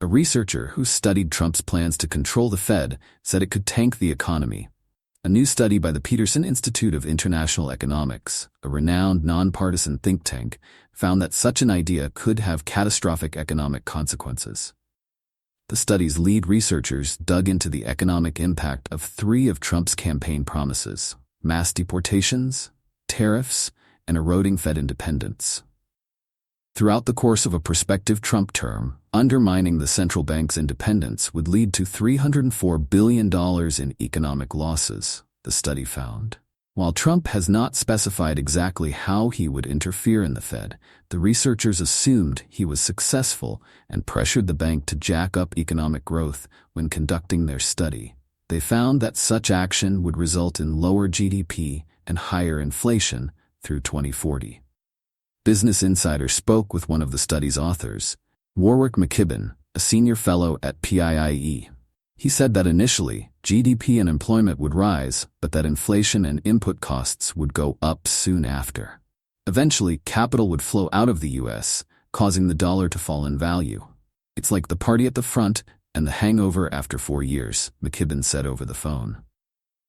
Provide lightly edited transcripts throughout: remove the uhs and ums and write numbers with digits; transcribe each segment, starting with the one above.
A researcher who studied Trump's plans to control the Fed said it could tank the economy. A new study by the Peterson Institute of International Economics, a renowned nonpartisan think tank, found that such an idea could have catastrophic economic consequences. The study's lead researchers dug into the economic impact of 3 of Trump's campaign promises: mass deportations, tariffs, and eroding Fed independence. Throughout the course of a prospective Trump term, undermining the central bank's independence would lead to $304 billion in economic losses, the study found. While Trump has not specified exactly how he would interfere in the Fed, the researchers assumed he was successful and pressured the bank to jack up economic growth when conducting their study. They found that such action would result in lower GDP and higher inflation through 2040. Business Insider spoke with one of the study's authors, Warwick McKibben, a senior fellow at PIIE. He said that initially, GDP and employment would rise, but that inflation and input costs would go up soon after. Eventually, capital would flow out of the U.S., causing the dollar to fall in value. It's like the party at the front and the hangover after 4 years, McKibben said over the phone.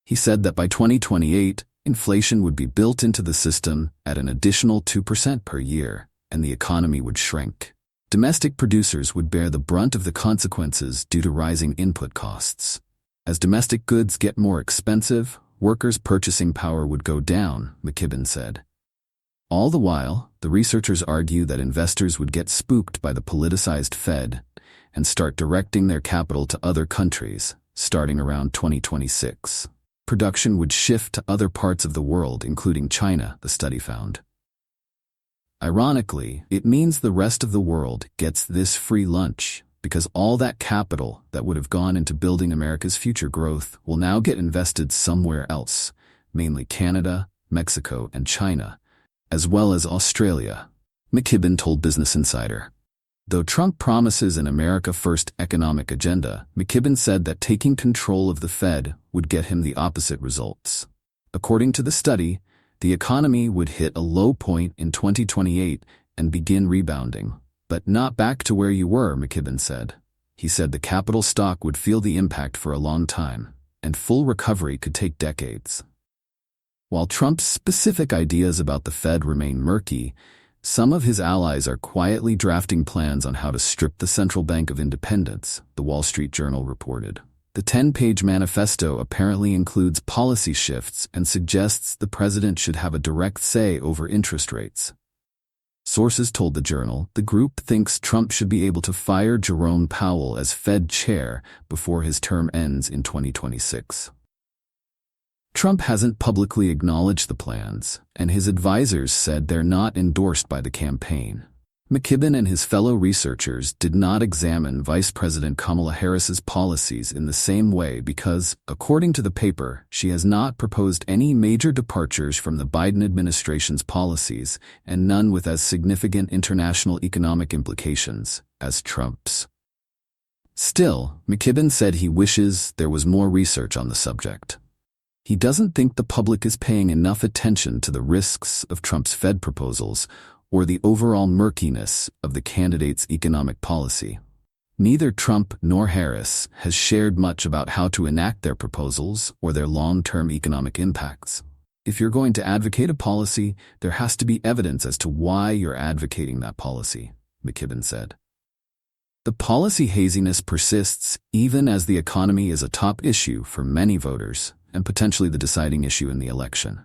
He said that by 2028, inflation would be built into the system at an additional 2% per year, and the economy would shrink. Domestic producers would bear the brunt of the consequences due to rising input costs. As domestic goods get more expensive, workers' purchasing power would go down, McKibben said. All the while, the researchers argue that investors would get spooked by the politicized Fed and start directing their capital to other countries, starting around 2026. Production would shift to other parts of the world, including China, the study found. Ironically, it means the rest of the world gets this free lunch, because all that capital that would have gone into building America's future growth will now get invested somewhere else, mainly Canada, Mexico, and China, as well as Australia, McKibben told Business Insider. Though Trump promises an America First economic agenda, McKibben said that taking control of the Fed would get him the opposite results. According to the study, the economy would hit a low point in 2028 and begin rebounding, but not back to where you were, McKibben said. He said the capital stock would feel the impact for a long time, and full recovery could take decades. While Trump's specific ideas about the Fed remain murky, some of his allies are quietly drafting plans on how to strip the central bank of independence, the Wall Street Journal reported. The 10-page manifesto apparently includes policy shifts and suggests the president should have a direct say over interest rates. Sources told the Journal the group thinks Trump should be able to fire Jerome Powell as Fed chair before his term ends in 2026. Trump hasn't publicly acknowledged the plans, and his advisors said they're not endorsed by the campaign. McKibben and his fellow researchers did not examine Vice President Kamala Harris's policies in the same way because, according to the paper, she has not proposed any major departures from the Biden administration's policies and none with as significant international economic implications as Trump's. Still, McKibben said he wishes there was more research on the subject. He doesn't think the public is paying enough attention to the risks of Trump's Fed proposals or the overall murkiness of the candidate's economic policy. Neither Trump nor Harris has shared much about how to enact their proposals or their long-term economic impacts. If you're going to advocate a policy, there has to be evidence as to why you're advocating that policy, McKibben said. The policy haziness persists even as the economy is a top issue for many voters and potentially the deciding issue in the election.